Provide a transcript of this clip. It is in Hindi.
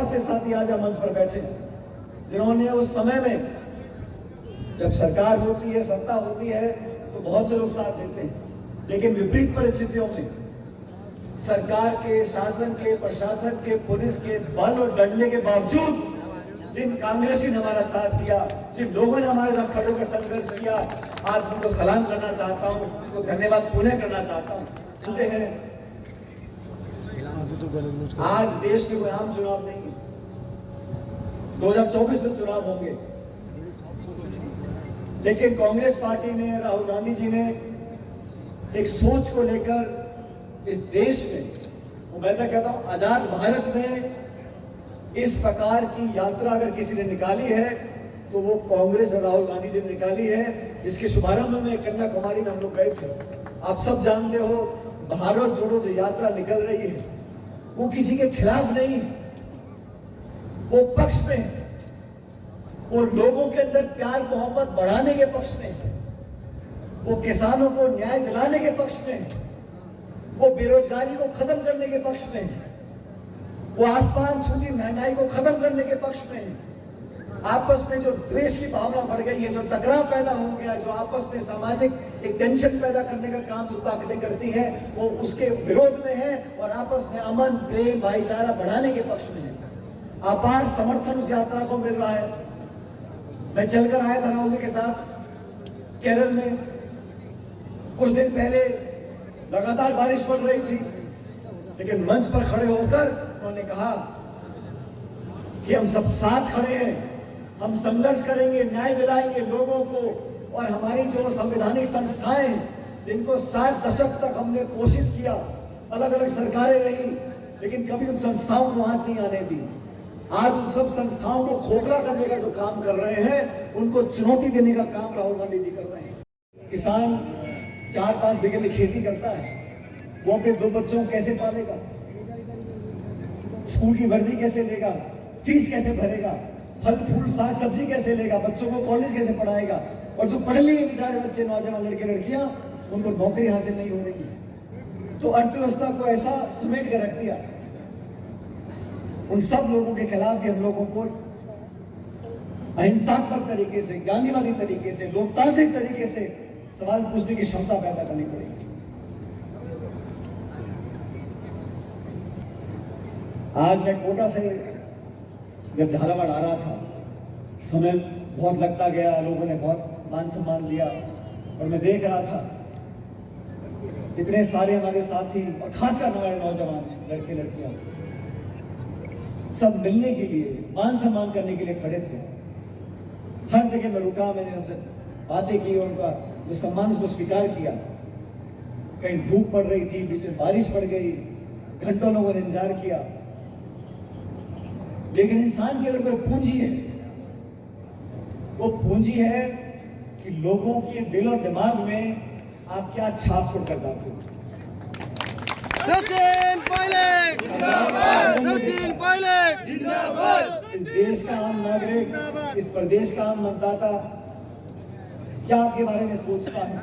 बहुत से साथी आज मंच पर बैठे जिन्होंने उस समय में, जब सरकार होती है, सत्ता होती है, तो बहुत से लोग साथ देते हैं, लेकिन विपरीत परिस्थितियों में सरकार के, शासन के, प्रशासन के, पुलिस के बल और डंडे के बावजूद जिन कांग्रेसी ने हमारा साथ दिया, जिन लोगों ने हमारे साथ खड़े होकर संघर्ष किया, आज उनको सलाम करना चाहता हूं, उनको धन्यवाद पुनः करना चाहता हूं। कहते हैं आज देश में कोई आम चुनाव नहीं है, 2024 में चुनाव होंगे, लेकिन कांग्रेस पार्टी ने, राहुल गांधी जी ने एक सोच को लेकर इस देश में, मैं तो कहता हूं आजाद भारत में इस प्रकार की यात्रा अगर किसी ने निकाली है तो वो कांग्रेस और राहुल गांधी जी ने निकाली है। इसके शुभारंभ में कन्याकुमारी में हम लोग गए थे। आप सब जानते हो, भारत जोड़ो जो यात्रा निकल रही है वो किसी के खिलाफ नहीं है, वो पक्ष में है, वो लोगों के अंदर प्यार मोहब्बत बढ़ाने के पक्ष में है, वो किसानों को न्याय दिलाने के पक्ष में है, वो बेरोजगारी को खत्म करने के पक्ष में है, वो आसमान छूती महंगाई को खत्म करने के पक्ष में है। आपस में जो द्वेष की भावना बढ़ गई है, जो टकराव पैदा हो गया, जो आपस में सामाजिक एक टेंशन पैदा करने का काम जो ताकतें करती है, वो उसके विरोध में है और आपस में अमन, प्रेम, भाईचारा बढ़ाने के पक्ष में है। अपार समर्थन उस यात्रा को मिल रहा है। मैं चलकर आया था राहुल जी के साथ केरल में। कुछ दिन पहले लगातार बारिश पड़ रही थी, लेकिन मंच पर खड़े होकर उन्होंने कहा कि हम सब साथ खड़े हैं, हम संघर्ष करेंगे, न्याय दिलाएंगे लोगों को, और हमारी जो संवैधानिक संस्थाएं जिनको 60 दशक तक हमने पोषित किया, अलग अलग सरकारें रही, लेकिन कभी उन संस्थाओं को आंच नहीं आने दी। आज उन सब संस्थाओं को खोखला करने का जो काम कर रहे हैं, उनको चुनौती देने का काम राहुल गांधी जी कर रहे हैं। किसान 4-5 बीघे में खेती करता है, वो अपने 2 बच्चों को कैसे पालेगा, स्कूल की वर्दी कैसे लेगा, फीस कैसे भरेगा, फल फूल साग सब्जी कैसे लेगा, बच्चों को कॉलेज कैसे पढ़ाएगा, और जो पढ़ लिए बेचारे बच्चे, नौजवान लड़के लड़कियां, उनको नौकरी हासिल नहीं हो रही। तो अर्थव्यवस्था को ऐसा समेट कर रख दिया। उन सब लोगों के खिलाफ भी हम लोगों को अहिंसात्मक तरीके से, गांधीवादी तरीके से, लोकतांत्रिक तरीके से सवाल पूछने की क्षमता पैदा करनी पड़ेगी। आज मैं कोटा से जब झालावाड़ आ रहा था, समय बहुत लगता गया, लोगों ने बहुत मान सम्मान लिया, और मैं देख रहा था इतने सारे हमारे साथी और खासकर हमारे नौजवान लड़के लड़कियां सब मिलने के लिए, मान सम्मान करने के लिए खड़े थे। हर जगह मैं रुका, मैंने उनसे बातें की, उनका जो सम्मान उसको स्वीकार किया। कहीं धूप पड़ रही थी, बीच में बारिश पड़ गई, घंटों लोगों ने इंतजार किया, लेकिन इंसान की अगर कोई पूंजी है, वो पूंजी है कि लोगों के दिल और दिमाग में आप क्या छाप छोड़कर जाते हो। सचिन पायलट जिंदाबाद, सचिन पायलट जिंदाबाद। इस देश का आम नागरिक, इस प्रदेश का आम मतदाता क्या आपके बारे में सोचता है?